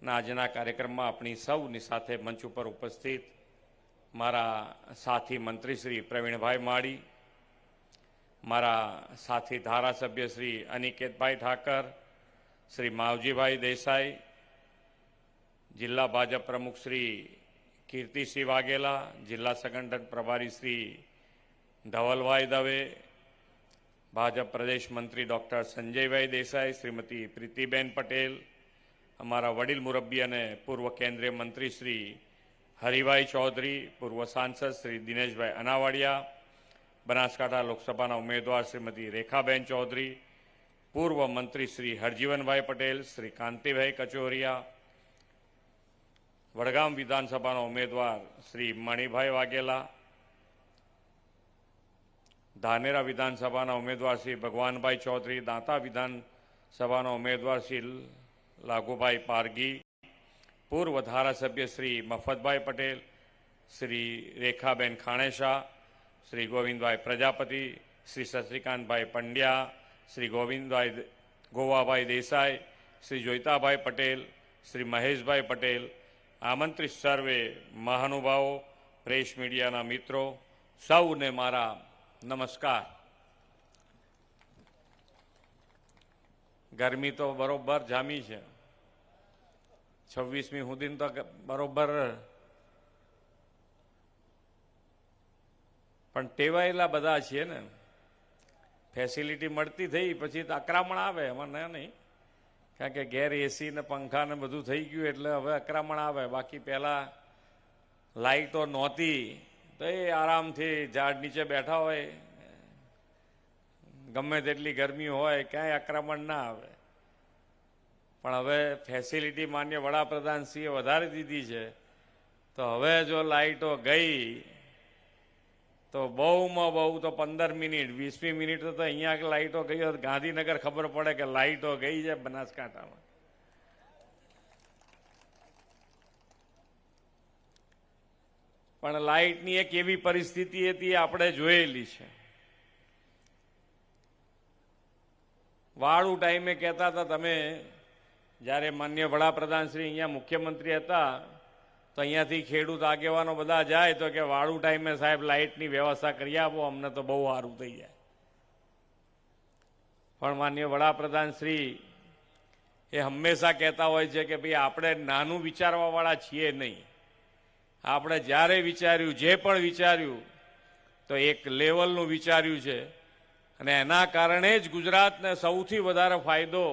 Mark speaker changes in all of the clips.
Speaker 1: આજના કાર્યક્રમમાં આપણી સૌની સાથે મંચ ઉપર ઉપસ્થિત મારા સાથી મંત્રી શ્રી પ્રવીણભાઈ માળી, મારા સાથી ધારાસભ્ય શ્રી અનિકેતભાઈ ઠાકર, શ્રી માવજીભાઈ દેસાઈ, જિલ્લા ભાજપ પ્રમુખ શ્રી કીર્તિસિંહ વાઘેલા, જિલ્લા સંગઠન પ્રભારી શ્રી ધવલભાઈ દવે, ભાજપ પ્રદેશ મંત્રી ડૉક્ટર સંજયભાઈ દેસાઈ, શ્રીમતી પ્રીતિબેન પટેલ, અમારા વડીલ મુરબ્બી અને પૂર્વ કેન્દ્રીય મંત્રી શ્રી હરિભાઈ ચૌધરી, પૂર્વ સાંસદ શ્રી દિનેશભાઈ અનાવાડિયા, બનાસકાંઠા લોકસભાના ઉમેદવાર શ્રીમતી રેખાબેન ચૌધરી, પૂર્વ મંત્રી શ્રી હરજીવનભાઈ પટેલ, શ્રી કાંતિભાઈ કચોરિયા, વડગામ વિધાનસભાના ઉમેદવાર શ્રી મણિભાઈ વાઘેલા, ધાનેરા વિધાનસભાના ઉમેદવાર શ્રી ભગવાનભાઈ ચૌધરી, દાંતા વિધાનસભાના ઉમેદવાર શ્રી લાગુભાઈ પારગી, પૂર્વ ધારાસભ્ય શ્રી મફતભાઈ પટેલ, શ્રી રેખાબેન ખાણેશા, શ્રી ગોવિંદભાઈ પ્રજાપતિ, શ્રી શશિકાંતભાઈ પંડ્યા, શ્રી ગોવાભાઈ દેસાઈ, શ્રી જોઈતાભાઈ પટેલ, શ્રી મહેશભાઈ પટેલ, આમંત્રિત સર્વે મહાનુભાવો, પ્રેસ મીડિયાના મિત્રો, સૌને મારા નમસ્કાર. ગરમી તો બરોબર જામી છે. 26મી સુધી તો બરોબર, પણ ટેવાયેલા બધા છીએ ને. ફેસિલિટી મળતી થઈ પછી તો આક્રમણ આવે, એમાં નહીં, કારણ કે ઘેર એસી ને પંખા ને બધું થઈ ગયું એટલે હવે આક્રમણ આવે. બાકી પહેલા લાઈટો નહોતી તો એ આરામથી ઝાડ નીચે બેઠા હોય, ગમે તેટલી ગરમી હોય, ક્યાંય આક્રમણ ના આવે. પણ હવે ફેસિલિટી માન્ય વડાપ્રધાનશ્રીએ વધારી દીધી છે, તો હવે જો લાઈટો ગઈ તો બહુમાં બહુ તો 15 મિનિટ, 20મી મિનિટ તો અહીંયા લાઈટો ગઈ હોય ગાંધીનગર ખબર પડે કે લાઈટો ગઈ છે બનાસકાંઠામાં. પણ લાઈટની એક એવી પરિસ્થિતિ હતી આપણે જોયેલી છે. વાળું ટાઈમે કહેતા હતા, તમે જ્યારે માન્ય વડાપ્રધાન શ્રી અહીંયા મુખ્યમંત્રી હતા તો અહીંયાથી ખેડૂત આગેવાનો બધા જાય તો કે વાળું ટાઈમે સાહેબ લાઇટની વ્યવસ્થા કરી આપો, અમને તો બહુ સારું થઈ જાય. પણ માન્ય વડાપ્રધાન શ્રી એ હંમેશા કહેતા હોય છે કે ભાઈ આપણે નાનું વિચારવા વાળા છીએ નહીં. આપણે જ્યારે વિચાર્યું, જે પણ વિચાર્યું તો એક લેવલનું વિચાર્યું છે, અને એના કારણે જ ગુજરાતને સૌથી વધારે ફાયદો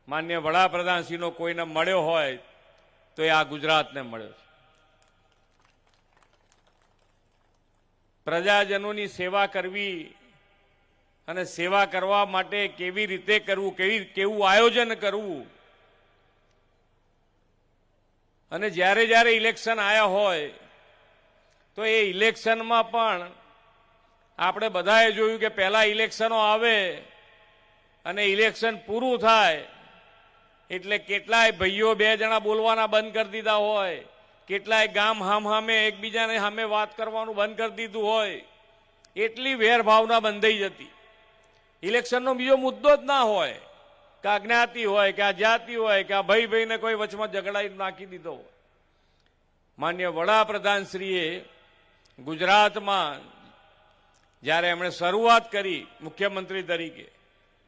Speaker 1: માન્ય વડાપ્રધાનશ્રીનો કોઈને મળ્યો હોય તો એ આ ગુજરાતને મળ્યો છે. પ્રજાજનોની સેવા કરવી અને સેવા કરવા માટે કેવી રીતે કરવું, કેવું આયોજન કરવું, અને જ્યારે જ્યારે ઇલેક્શન આવ્યા હોય તો એ ઇલેક્શનમાં પણ આપણે બધાએ જોયું કે પહેલા ઇલેક્શનો આવે અને ઇલેક્શન પૂરું થાય એટલે કેટલાય ભાઈઓ બે જણા બોલવાના બંધ કરી દીધા હોય, કેટલાય ગામ હામે એકબીજાને સામે વાત કરવાનું બંધ કરી દીધું હોય, એટલી વેરભાવના બંધાઈ જતી. ઇલેક્શનનો બીજો મુદ્દો જ ના હોય કે આ જ્ઞાતિ હોય કે આ જાતિ હોય કે આ ભાઈને કોઈ વચમાં ઝઘડાઈ નાખી દીધો હોય. માન્ય વડાપ્રધાનશ્રીએ ગુજરાતમાં જ્યારે એમણે શરૂઆત કરી મુખ્યમંત્રી તરીકે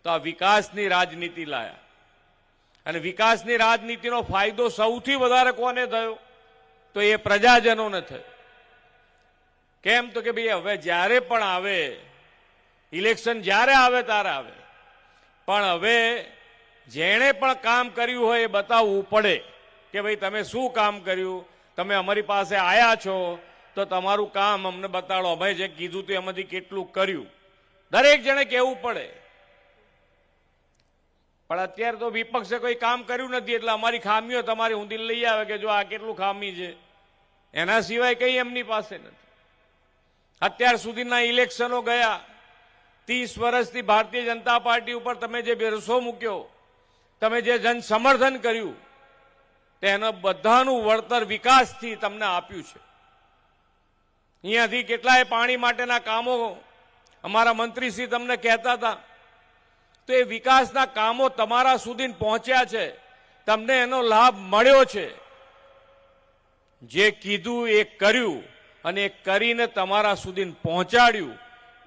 Speaker 1: તો આ વિકાસની રાજનીતિ લાયા, અને વિકાસની રાજનીતિનો ફાયદો સૌથી વધારે કોને થયો તો એ પ્રજાજનોને થયો. કેમ તો કે ભાઈ હવે જ્યારે પણ આવે ઇલેક્શન, જ્યારે આવે ત્યારે આવે, પણ હવે જેણે પણ કામ કર્યું હોય એ બતાવવું પડે કે ભાઈ તમે શું કામ કર્યું, તમે અમારી પાસે આવ્યા છો તો તમારું કામ અમને બતાડો, અમે જે કીધું હતું એમાંથી કેટલું કર્યું, દરેક જણે કહેવું પડે. પણ અત્યારે તો વિપક્ષે કોઈ કામ કર્યું નથી એટલે અમારી ખામીઓ તમારી ઊંધી લઈ આવે કે જો આ કેટલું ખામી છે, એના સિવાય કંઈ એમની પાસે નથી. અત્યાર સુધીના ઇલેક્શનો ગયા, 30 વર્ષથી ભારતીય જનતા પાર્ટી ઉપર તમે જે ભરોસો મૂક્યો, તમે જે જન સમર્થન કર્યું, તેનો બધાનું વળતર વિકાસથી તમને આપ્યું છે. અહીંયાથી કેટલાય પાણી માટેના કામો અમારા મંત્રીશ્રી તમને કહેતા હતા, તો એ વિકાસના કામો તમારા સુધી પહોંચ્યા છે. તમને એનો લાભ મળ્યો છે. જે કીધું એ કર્યું અને કરીને તમારા સુધી પહોંચાડ્યું,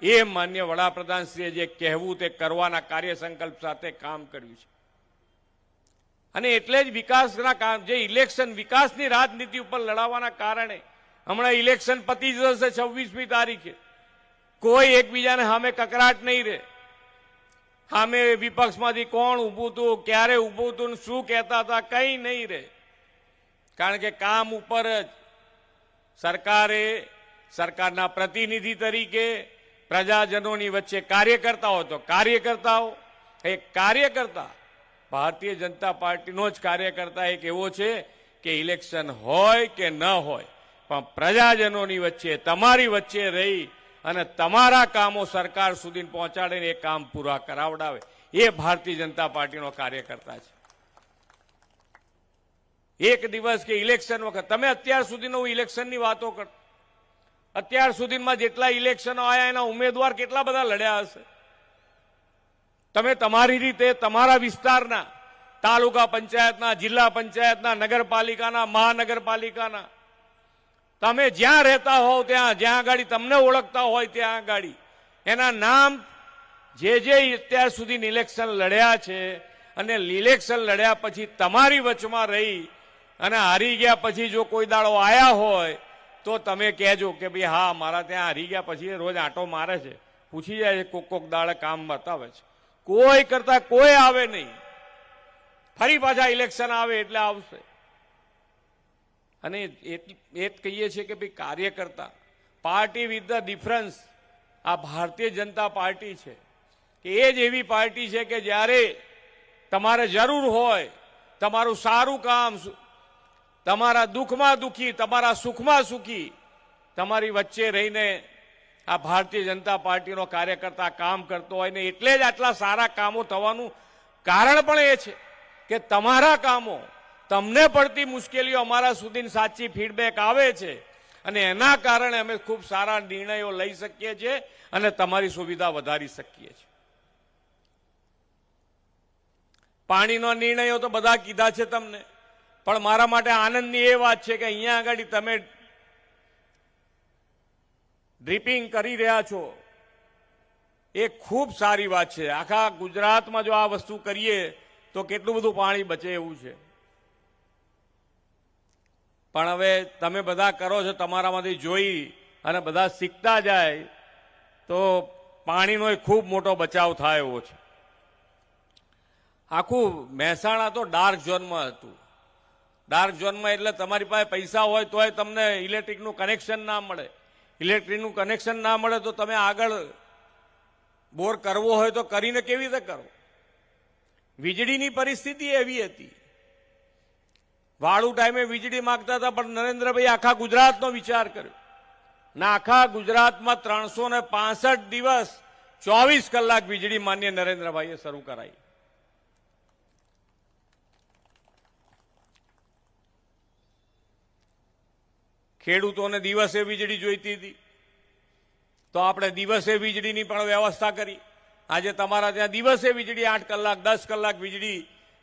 Speaker 1: એ માન્ય વડાપ્રધાનશ્રીએ જે કહેવું તે કરવાના કાર્ય સંકલ્પ સાથે કામ કર્યું છે. અને એટલે જ વિકાસના કામ, જે ઇલેક્શન વિકાસની રાજનીતિ ઉપર લડાવવાના કારણે હમણાં ઇલેક્શન પતી જશે 26મી તારીખે, કોઈ એકબીજાને સામે કકરાટ નહીં રહે. સામે વિપક્ષમાંથી કોણ ઊભું હતું, ક્યારે ઊભું હતું, શું કહેતા હતા, કંઈ નહીં રહે. કારણ કે કામ ઉપર જ સરકારે, સરકારના પ્રતિનિધિ તરીકે પ્રજાજનોની વચ્ચે કાર્યકર્તાઓ, તો કાર્યકર્તાઓ, એક કાર્યકર્તા ભારતીય જનતા પાર્ટીનો જ કાર્યકર્તા એક એવો છે કે ઇલેક્શન હોય કે ન હોય પણ પ્રજાજનોની વચ્ચે, તમારી વચ્ચે રહી અને તમારા કામો સરકાર સુધી પહોંચાડીને એ કામ પૂરા કરાવડાવે, એ ભારતીય જનતા પાર્ટીનો કાર્યકર્તા છે. એક દિવસ કે ઇલેક્શન વખત, તમે અત્યાર સુધીનો ઇલેક્શનની વાતો કર, અત્યાર સુધીમાં જેટલા ઇલેક્શનો આવ્યા એના ઉમેદવાર કેટલા બધા લડ્યા હશે. તમે તમારી રીતે તમારા વિસ્તારના તાલુકા પંચાયતના, જિલ્લા પંચાયતના, નગરપાલિકાના, મહાનગરપાલિકાના, તમે જ્યાં રહેતા હોવ ત્યાં, જ્યાં આગળ તમને ઓળખતા હોય ત્યાં આગળ એના નામ, જે અત્યાર સુધી ઇલેક્શન લડ્યા છે અને ઇલેક્શન લડ્યા પછી તમારી વચમાં રહી અને હારી ગયા પછી જો કોઈ દાડો આયા હોય તો તમે કહેજો કે ભાઈ હા, મારા ત્યાં હારી ગયા પછી રોજ આંટો મારે છે, પૂછી જાય છે, કોક દાડે કામ બતાવે છે. કોઈ કરતા કોઈ આવે નહીં, ફરી પાછા ઇલેક્શન આવે એટલે આવશે. અને એ જ કહીએ છીએ કે ભાઈ કાર્યકર્તા, પાર્ટી વિથ ધ ડિફરન્સ, આ ભારતીય જનતા પાર્ટી છે કે એ જ એવી પાર્ટી છે કે જ્યારે તમારે જરૂર હોય, તમારું સારું કામ, તમારા દુઃખમાં દુઃખી, તમારા સુખમાં સુખી, તમારી વચ્ચે રહીને આ ભારતીય જનતા પાર્ટીનો કાર્યકર્તા કામ કરતો હોય ને. એટલે જ આટલા સારા કામો થવાનું કારણ પણ એ છે કે તમારા કામો, તમને પડતી મુશ્કેલીઓ અમારા સુધી સાચી ફીડબેક આવે છે અને એના કારણે અમે ખૂબ સારા નિર્ણયો લઈ શકીએ છીએ અને તમારી સુવિધા વધારી શકીએ છીએ. પાણીનો નિર્ણયો તો બધા કીધા છે તમને, પણ મારા માટે આનંદની એ વાત છે કે અહીંયા આગળ તમે ડ્રીપિંગ કરી રહ્યા છો, એ ખૂબ સારી વાત છે. આખા ગુજરાતમાં જો આ વસ્તુ કરીએ તો કેટલું બધું પાણી બચે એવું છે. પણ હવે તમે બધા કરો છો, તમારામાંથી જોઈ અને બધા શીખતા જાય તો પાણીનો ખૂબ મોટો બચાવ થાય એવો છે. આખું મહેસાણા તો ડાર્ક ઝોનમાં હતું. ડાર્ક ઝોનમાં એટલે તમારી પાસે પૈસા હોય તોય તમને ઇલેક્ટ્રિકનું કનેક્શન ના મળે. ઇલેક્ટ્રિકનું કનેક્શન ના મળે તો તમે આગળ બોર કરવો હોય તો કરીને કેવી રીતે કરો. વીજળીની પરિસ્થિતિ એવી હતી, વાળું ટાઈમે વીજળી માંગતા હતા, પણ નરેન્દ્રભાઈ આખા ગુજરાતનો વિચાર કર્યો ના, આખા ગુજરાતમાં 365 દિવસ 24 કલાક વીજળી માન્ય નરેન્દ્રભાઈએ શરૂ કરાઈ. ખેડૂતોને દિવસે વીજળી જોઈતી હતી તો આપણે દિવસે વીજળીની પણ વ્યવસ્થા કરી. આજે તમારા ત્યાં દિવસે વીજળી 8 કલાક 10 કલાક વીજળી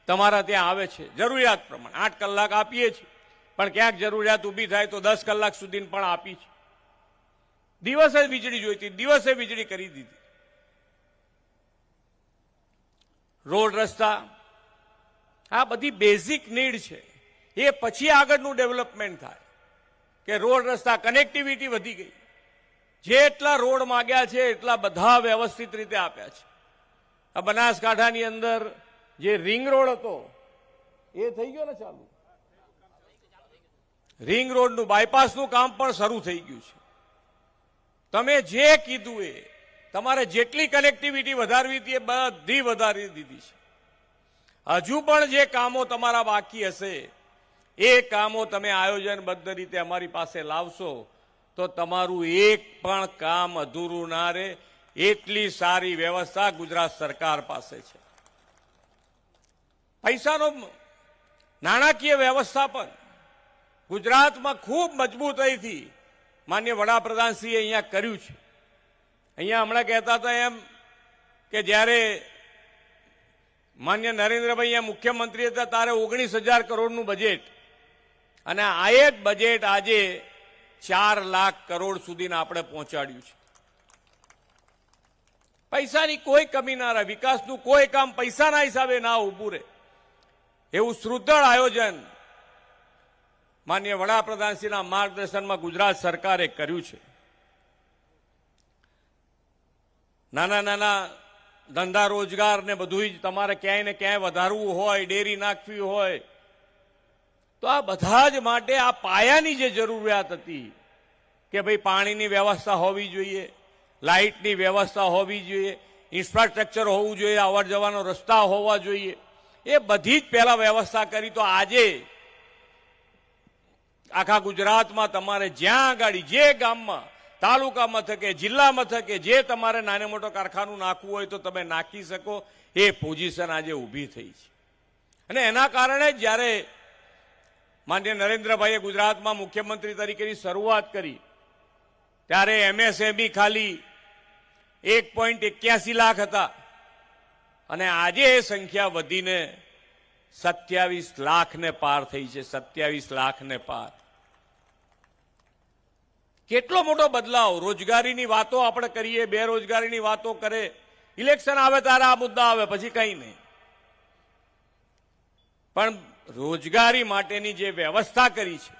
Speaker 1: તમારા ત્યાં આવે છે, જરૂરિયાત પ્રમાણે 8 કલાક આપીએ છીએ, પણ ક્યાંક જરૂરિયાત ઊભી થાય તો 10 કલાક સુધી પણ આપી છે. દિવસે વીજળી જોઈતી, દિવસે વીજળી કરી દીધી. રોડ રસ્તા, આ બધી બેઝિક નીડ છે. એ પછી આગળનું ડેવલપમેન્ટ થાય કે રોડ રસ્તા, કનેક્ટિવિટી વધી ગઈ. જેટલા રોડ માંગ્યા છે એટલા બધા વ્યવસ્થિત રીતે આપ્યા છે. આ બનાસકાંઠાની અંદર જે રિંગ રોડ હતો એ થઈ ગયો ને ચાલુ. રિંગ રોડનું બાયપાસનું કામ પણ શરૂ થઈ ગયું છે. તમે જે કીધું એ, તમારે જેટલી કનેક્ટિવિટી વધારવી હતી એ બધી વધારી દીધી છે. હજુ પણ જે કામો તમારા બાકી હશે એ કામો તમે આયોજનબદ્ધ રીતે અમારી પાસે લાવશો તો તમારું એક પણ કામ અધૂરું ના રહે. એટલી સારી વ્યવસ્થા ગુજરાત સરકાર પાસે છે. પૈસાનો નાણાકીય વ્યવસ્થાપન ગુજરાતમાં ખૂબ મજબૂતાઈથી માન્ય વડાપ્રધાનશ્રીએ અહીંયા કર્યું છે. અહીંયા હમણાં કહેતા હતા એમ કે જ્યારે માન્ય નરેન્દ્રભાઈ અહીંયા મુખ્યમંત્રી હતા ત્યારે 19,000 કરોડનું બજેટ, અને આ જ બજેટ આજે 4 લાખ કરોડ સુધીને આપણે પહોંચાડ્યું છે. પૈસાની કોઈ કમી ના રહે, વિકાસનું કોઈ કામ પૈસાના હિસાબે ના ઊભું રહે, એવું સુદૃઢ આયોજન માન્ય વડાપ્રધાનશ્રીના માર્ગદર્શનમાં ગુજરાત સરકારે કર્યું છે. નાના નાના ધંધા રોજગાર ને બધું જ તમારે ક્યાંય ને ક્યાંય વધારવું હોય, ડેરી નાખવી હોય, તો આ બધા જ માટે આ પાયાની જે જરૂરિયાત હતી કે ભાઈ પાણીની વ્યવસ્થા હોવી જોઈએ, લાઇટની વ્યવસ્થા હોવી જોઈએ, ઇન્ફ્રાસ્ટ્રક્ચર હોવું જોઈએ, અવર જવાનો રસ્તા હોવા જોઈએ, એ બધી જ પહેલા વ્યવસ્થા કરી. તો આજે આખા ગુજરાતમાં તમારે જ્યાં આગાડી જે ગામમાં, તાલુકા મથકે, જિલ્લા મથકે જે તમારે નાને મોટો કારખાનું નાખવું હોય તો તમે નાખી શકો, એ પોઝિશન આજે ઊભી થઈ છે. અને એના કારણે જ્યારે માનનીય નરેન્દ્રભાઈએ ગુજરાતમાં મુખ્યમંત્રી તરીકેની શરૂઆત કરી ત્યારે એમએસએમઈ ખાલી 1.81 લાખ હતા, અને આજે એ સંખ્યા વધીને 27 લાખને પાર થઈ છે. 27 લાખને પાર. કેટલો મોટો બદલાવ. રોજગારીની વાતો આપણે કરીએ, બેરોજગારીની વાતો કરે, ઇલેક્શન આવે ત્યારે આ મુદ્દા આવે, પછી કંઈ નહીં. પણ રોજગારી માટેની જે વ્યવસ્થા કરી છે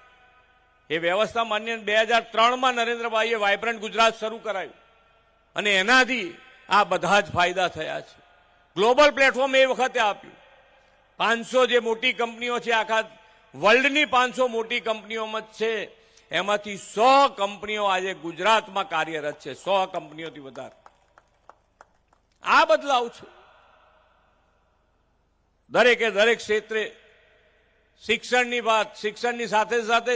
Speaker 1: એ વ્યવસ્થા માન્ય 2003માં નરેન્દ્રભાઈએ વાઇબ્રન્ટ ગુજરાત શરૂ કરાયું, અને એનાથી આ બધા જ ફાયદા થયા છે. ગ્લોબલ પ્લેટફોર્મ એ વખતે આપ્યું. 500 જે મોટી કંપનીઓ છે, આખા વર્લ્ડની 500 મોટી કંપનીઓમાં છે, એમાંથી 100 કંપનીઓ આજે ગુજરાતમાં કાર્યરત છે. 100 કંપનીઓથી વધારે. આ બદલાવ છે. દરેકે દરેક ક્ષેત્રે શિક્ષણની વાત, શિક્ષણની સાથે સાથે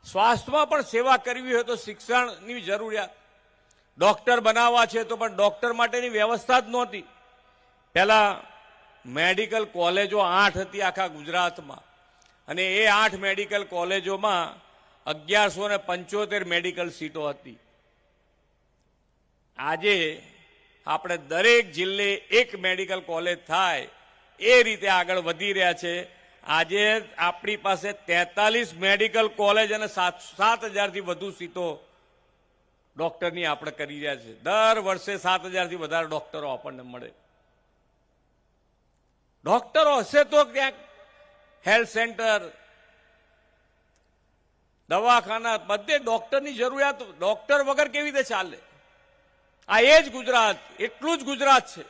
Speaker 1: સ્વાસ્થ્યમાં પણ સેવા કરવી હોય તો શિક્ષણની જરૂરિયાત. ડોક્ટર બનાવવા છે તો પણ ડોક્ટર માટેની વ્યવસ્થા જ નહોતી. પહેલા મેડિકલ કોલેજો 8 હતી આખા ગુજરાતમાં, અને એ 8 મેડિકલ કોલેજોમાં 1175 મેડિકલ સીટો હતી. આજે આપણે દરેક જિલ્લે એક મેડિકલ કોલેજ થાય એ રીતે આગળ વધી રહ્યા છે. આજે આપણી પાસે 43 મેડિકલ કોલેજ અને 7,000થી વધુ સીટો ડોક્ટરની આપણે કરી રહ્યા છે. દર વર્ષે 7,000થી વધારે ડોક્ટરો આપણને મળે. ડોક્ટરો હશે તો ક્યાંક હેલ્થ સેન્ટર, દવાખાના, બધે ડોક્ટરની જરૂરિયાત. ડોક્ટર વગર કેવી રીતે ચાલે? આ એ જ ગુજરાત, એટલું જ ગુજરાત છે.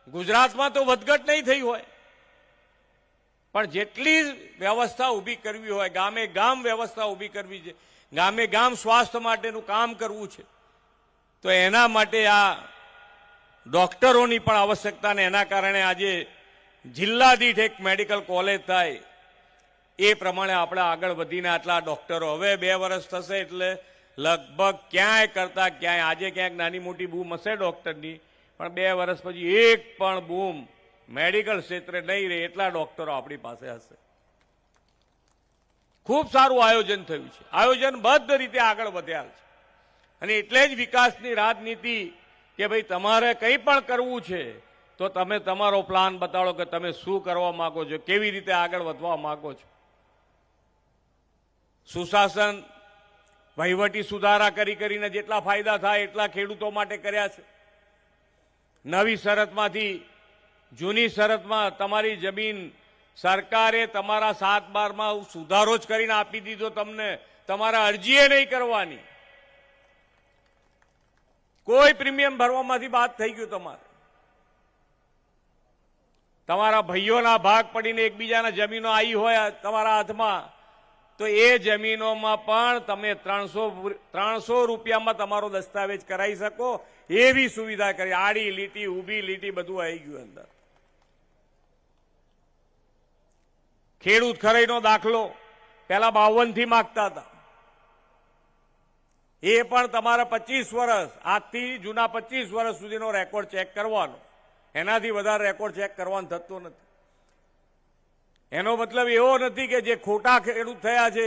Speaker 1: ગુજરાતમાં તો વધઘટ નહીં થઈ હોય, પણ જેટલી વ્યવસ્થા ઊભી કરવી હોય, ગામે ગામ વ્યવસ્થા ઊભી કરવી છે, ગામે ગામ સ્વાસ્થ્ય માટેનું કામ કરવું છે, તો એના માટે આ ડોક્ટરોની પણ આવશ્યકતા, ને એના કારણે આજે જિલ્લા દીઠ એક મેડિકલ કોલેજ થાય એ પ્રમાણે આપણે આગળ વધીને આટલા ડોક્ટરો. હવે 2 વર્ષ થશે એટલે લગભગ ક્યાંય કરતા ક્યાંય, આજે ક્યાંક નાની મોટી બૂમ હશે ડોક્ટરની, પણ 2 વર્ષ પછી એક પણ બૂમ મેડિકલ ક્ષેત્રે નહીં રહે એટલા ડોક્ટરો આપણી પાસે હશે. ખૂબ સારું આયોજન થયું છે. આયોજનબદ્ધ રીતે આગળ વધ્યા છે. અને એટલે જ વિકાસની રાજનીતિ કે ભાઈ તમારે કંઈ પણ કરવું છે તો તમે તમારો પ્લાન બતાડો કે તમે શું કરવા માંગો છો, કેવી રીતે આગળ વધવા માંગો છો. સુશાસન, વહીવટી સુધારા કરીને જેટલા ફાયદા થાય એટલા ખેડૂતો માટે કર્યા છે. નવી શરતમાંથી જૂની શરતમાં તમારી જમીન સરકારે તમારા 7/12માં સુધારો જ કરીને આપી દીધો તમને. તમારા અરજીએ નહીં કરવાની. કોઈ પ્રીમિયમ ભરવામાંથી બાદ થઈ ગયું તમારે. તમારા ભાઈઓના ભાગ પડીને એકબીજાના જમીનો આવી હોય તમારા હાથમાં, તો એ જમીનોમાં પણ તમે 300 રૂપિયામાં તમારો દસ્તાવેજ કરાવી શકો એવી સુવિધા કરી. આડી લીટી, ઊભી લીટી બધું આવી ગયું અંદર. ખેડૂત ખરાઈનો દાખલો પહેલા 52 થી માંગતા હતા, એ પણ તમારે 25 વર્ષ, આજથી જૂના 25 વર્ષ સુધીનો રેકોર્ડ ચેક કરવાનો. એનાથી વધારે રેકોર્ડ ચેક કરવાનું થતું નથી. એનો મતલબ એવો નથી કે જે ખોટા ખેડૂત થયા છે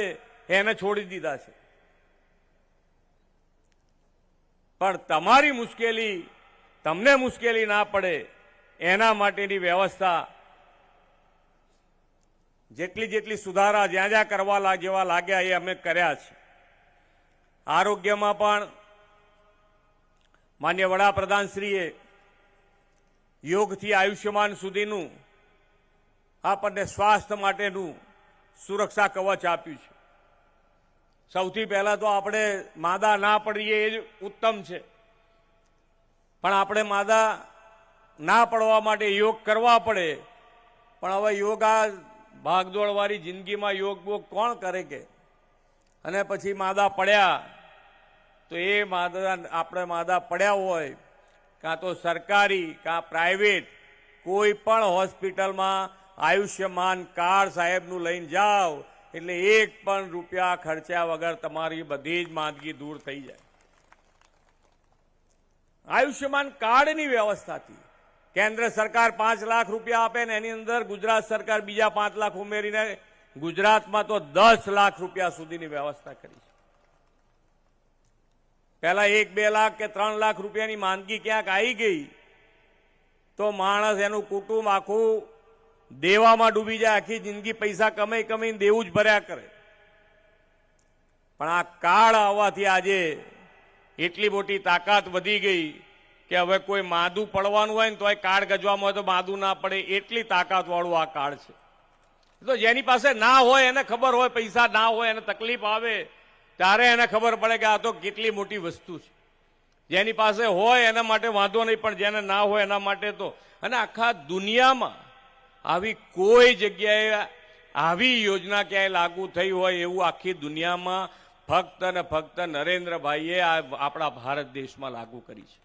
Speaker 1: એને છોડી દીધા છે, પણ તમારી મુશ્કેલી તમને મુશ્કેલી ના પડે એના માટેની વ્યવસ્થા જેટલી સુધારા જ્યાં જ્યાં કરવા જેવા લાગ્યા એ અમે કર્યા છે. આરોગ્યમાં પણ માન્ય વડાપ્રધાનશ્રીએ યોગથી આયુષ્યમાન સુધીનું આપણને સ્વાસ્થ્ય માટેનું સુરક્ષા કવચ આપ્યું છે. સૌથી પહેલા તો આપણે માદા ના પડીએ એ જ ઉત્તમ છે, પણ આપણે માદા ના પડવા માટે યોગ કરવા પડે. પણ હવે યોગ આ ભાગદોડવાળી જિંદગીમાં યોગ બોગ કોણ કરે કે? અને પછી માદા પડ્યા તો એ આપણે માદા પડ્યા હોય કાં તો સરકારી કાં પ્રાઇવેટ કોઈ પણ હોસ્પિટલમાં આયુષ્યમાન કાર્ડ સાહેબનું લઈને જાઓ એટલે એક પણ રૂપિયા ખર્ચ્યા વગર તમારી બધી જ માંદગી દૂર થઈ જાય. આયુષ્યમાન કાર્ડની વ્યવસ્થાથી કેન્દ્ર સરકાર 5 લાખ રૂપિયા આપે ને એની અંદર ગુજરાત સરકાર બીજા 5 લાખ ઉમેરીને ગુજરાતમાં તો 10 લાખ રૂપિયા સુધીની વ્યવસ્થા કરી છે. પહેલા 1-2 લાખ કે 3 લાખ રૂપિયાની માંદગી ક્યાંક આવી ગઈ તો માણસ એનું કુટુંબ આખું દેવામાં ડૂબી જાય, આખી જિંદગી પૈસા કમાઈને દેવું જ ભર્યા કરે. પણ આ કાર્ડ આવવાથી આજે એટલી મોટી તાકાત વધી ગઈ કે હવે કોઈ માદું પડવાનું હોય ને તો કાર્ડ ગજવામાં હોય તો માદું ના પડે એટલી તાકાત વાળું આ કાર્ડ છે. તો જેની પાસે ના હોય એને ખબર હોય, પૈસા ના હોય એને તકલીફ આવે ત્યારે એને ખબર પડે કે આ તો કેટલી મોટી વસ્તુ છે. જેની પાસે હોય એના માટે વાંધો નહીં, પણ જેને ના હોય એના માટે તો. અને આખા દુનિયામાં આવી કોઈ જગ્યાએ આવી યોજના ક્યાંય લાગુ થઈ હોય એવું આખી દુનિયામાં ફક્ત ને ફક્ત નરેન્દ્રભાઈએ આપણા ભારત દેશમાં લાગુ કરી છે.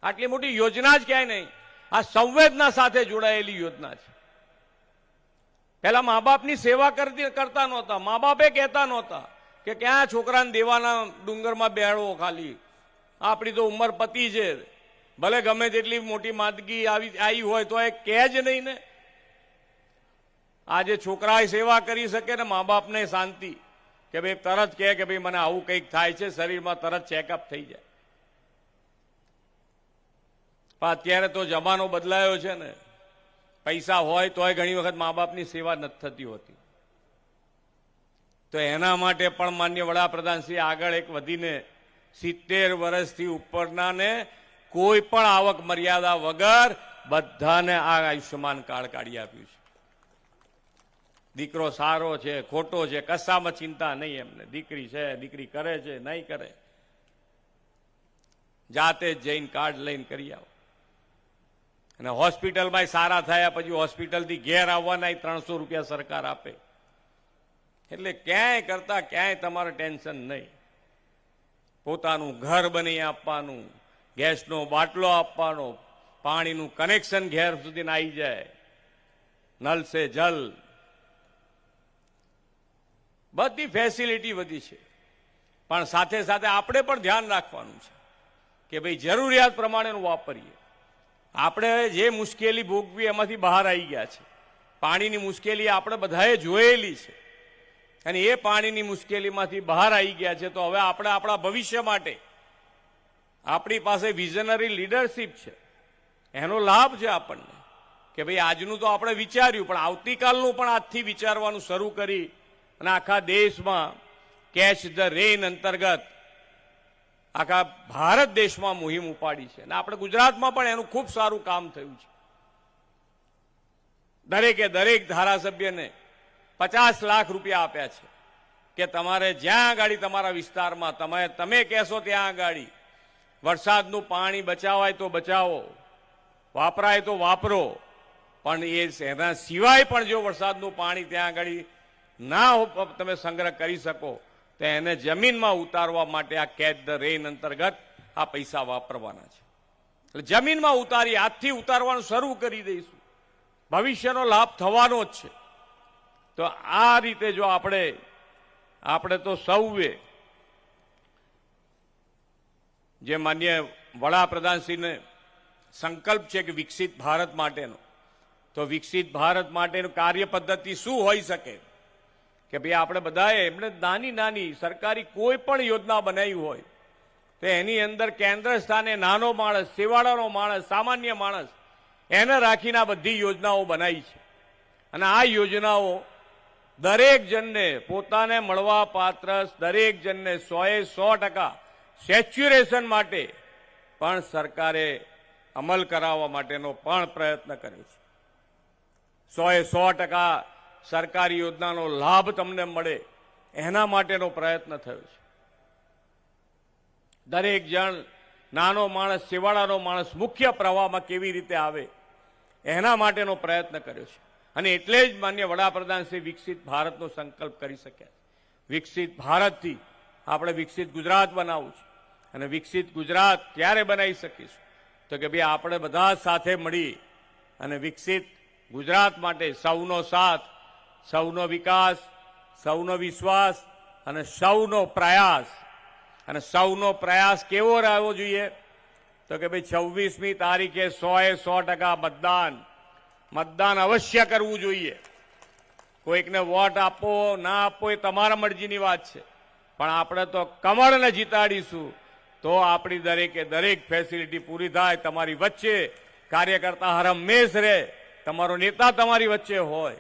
Speaker 1: આટલી મોટી યોજના જ ક્યાંય નહીં. આ સંવેદના સાથે જોડાયેલી યોજના છે. પહેલા મા બાપની સેવા કરતા નહોતા, મા બાપે કહેતા નહોતા કે ક્યાં છોકરાને દેવાના ડુંગરમાં બેડવો, ખાલી આપણી તો ઉંમર પતી છે, ભલે ગમે તેટલી મોટી માંદગી આવી હોય તો એ કહે જ નહીં ને. આજે છોકરાએ સેવા કરી શકે ને મા બાપને શાંતિ કે ભાઈ તરત કહે કે ભાઈ મને આવું કંઈક થાય છે, શરીરમાં તરત ચેકઅપ થઈ જાય. પણ અત્યારે તો જમાનો બદલાયો છે ને, પૈસા હોય તોય ઘણી વખત મા બાપની સેવા નથી થતી હોતી. તો એના માટે પણ માન્ય વડાપ્રધાનશ્રી આગળ એક વધીને 70 વર્ષથી ઉપરનાને કોઈ પણ આવક મર્યાદા વગર બધાને આ આયુષ્યમાન કાર્ડ કાઢી આપ્યું છે. દીકરો સારો છે ખોટો છે કશામાં ચિંતા નહીં એમને. દીકરી છે, દીકરી કરે છે નહીં કરે, જાતે જ જઈને કાર્ડ લઈને કરી આવો. અને હોસ્પિટલમાં સારા થયા પછી હોસ્પિટલથી ઘેર આવવાના 300 રૂપિયા સરકાર આપે. એટલે ક્યાંય કરતા ક્યાંય તમારે ટેન્શન નહીં. પોતાનું ઘર બની આપવાનું, ગેસનો બાટલો આપવાનો, પાણીનું કનેક્શન ઘેર સુધી આવી જાય, નલ સે જલ, બધી ફેસિલિટી વધી છે. પણ સાથે સાથે આપણે પણ ધ્યાન રાખવાનું છે કે ભાઈ જરૂરિયાત પ્રમાણેનું વાપરીએ. આપણે જે મુશ્કેલી ભોગવી એમાંથી બહાર આવી ગયા છે. પાણીની મુશ્કેલી આપણે બધાએ જોયેલી છે અને એ પાણીની મુશ્કેલીમાંથી બહાર આવી ગયા છે. તો હવે આપણે આપણા ભવિષ્ય માટે આપણી પાસે વિઝનરી લીડરશીપ છે, એનો લાભ છે આપણને કે ભાઈ આજનું તો આપણે વિચાર્યું પણ આવતીકાલનું પણ આજથી વિચારવાનું શરૂ કરી અને આખા દેશમાં કેચ ધ રેન અંતર્ગત આખા ભારત દેશમાં મુહિમ ઉપાડી છે. અને આપણે ગુજરાતમાં પણ એનું ખૂબ સારું કામ થયું છે. દરેક ધારાસભ્યને 50 લાખ રૂપિયા આપ્યા છે કે તમારે જ્યાં આગાડી તમારા વિસ્તારમાં તમે કહેશો ત્યાં આગાડી વરસાદનું પાણી બચાવાય તો બચાવો, વાપરાય તો વાપરો, પણ એના સિવાય પણ જો વરસાદનું પાણી ત્યાં આગાડી ના તમે સંગ્રહ કરી શકો તો એને જમીનમાં ઉતારવા માટે આ કેચ ધ રેન અંતર્ગત આ પૈસા વાપરવાના છે. એટલે જમીનમાં ઉતારી આજથી ઉતારવાનું શરૂ કરી દઈશું. ભવિષ્યનો લાભ થવાનો જ છે. તો આ રીતે જો આપણે તો સૌએ જે માન્ય વડાપ્રધાનશ્રીને સંકલ્પ છે કે વિકસિત ભારત માટેનો, તો વિકસિત ભારત માટેનું કાર્ય પદ્ધતિ શું હોઈ શકે કે ભાઈ આપણે બધાએ એમને નાની સરકારી કોઈ પણ યોજના બનાવી હોય તો એની અંદર કેન્દ્ર સ્થાને નાનો માણસ, સેવાળાનો માણસ, સામાન્ય માણસ એને રાખીને આ બધી યોજનાઓ બનાવી છે. અને આ યોજનાઓ દરેક જણને પોતાને મળવા પાત્ર દરેક જણને 100% સેચ્યુરેશન માટે પણ સરકારે અમલ કરાવવા માટેનો પણ પ્રયત્ન કર્યો છે. 100% સરકારી યોજનાનો લાભ તમને મળે એના માટેનો પ્રયત્ન થયો છે. દરેક જણ, નાનો માણસ, સેવાળાનો માણસ મુખ્ય પ્રવાહમાં કેવી રીતે આવે એના માટેનો પ્રયત્ન કર્યો છે. અને એટલે જ માન્ય વડાપ્રધાન શ્રી વિકસિત ભારતનો સંકલ્પ કરી શક્યા. વિકસિત ભારતથી આપણે વિકસિત ગુજરાત બનાવવું છે. અને વિકસિત ગુજરાત ક્યારે બનાવી શકીશું તો કે ભાઈ આપણે બધા સાથે મળી અને વિકસિત ગુજરાત માટે સૌનો સાથ, સૌનો વિકાસ, સૌનો વિશ્વાસ અને સૌનો પ્રયાસ. અને સૌનો પ્રયાસ કેવો રહેવો જોઈએ તો કે ભાઈ 26મી તારીખે 100% મતદાન અવશ્ય કરવું જોઈએ. કોઈકને વોટ આપો ના આપો એ તમારા મરજીની વાત છે, પણ આપણે તો કમળને જીતાડીશું તો આપણી દરેકે દરેક ફેસિલિટી પૂરી થાય. તમારી વચ્ચે કાર્યકર્તા હરમેશ રહે, તમારો નેતા તમારી વચ્ચે હોય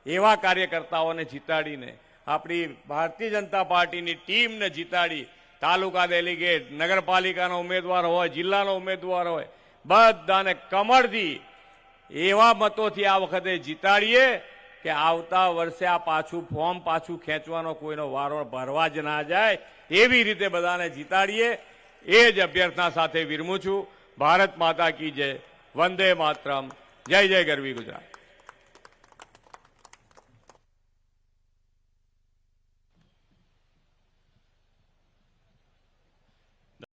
Speaker 1: એવા કાર્યકર્તાઓને જીતાડીને આપણી ભારતીય જનતા પાર્ટીની ટીમને જીતાડી તાલુકા ડેલિગેટ, નગરપાલિકાના ઉમેદવાર હોય, જિલ્લાનો ઉમેદવાર હોય, બધાને કમળથી એવા મતોથી આ વખતે જીતાડીએ કે આવતા વર્ષે આ ફોર્મ પાછું ખેંચવાનો કોઈનો વારો ભરવા જ ના જાય એવી રીતે બધાને જીતાડીએ. એ જ અભ્યર્થના સાથે વિરમું છું. ભારત માતા કી જય. વંદે માતરમ. જય જય ગરવી ગુજરાત.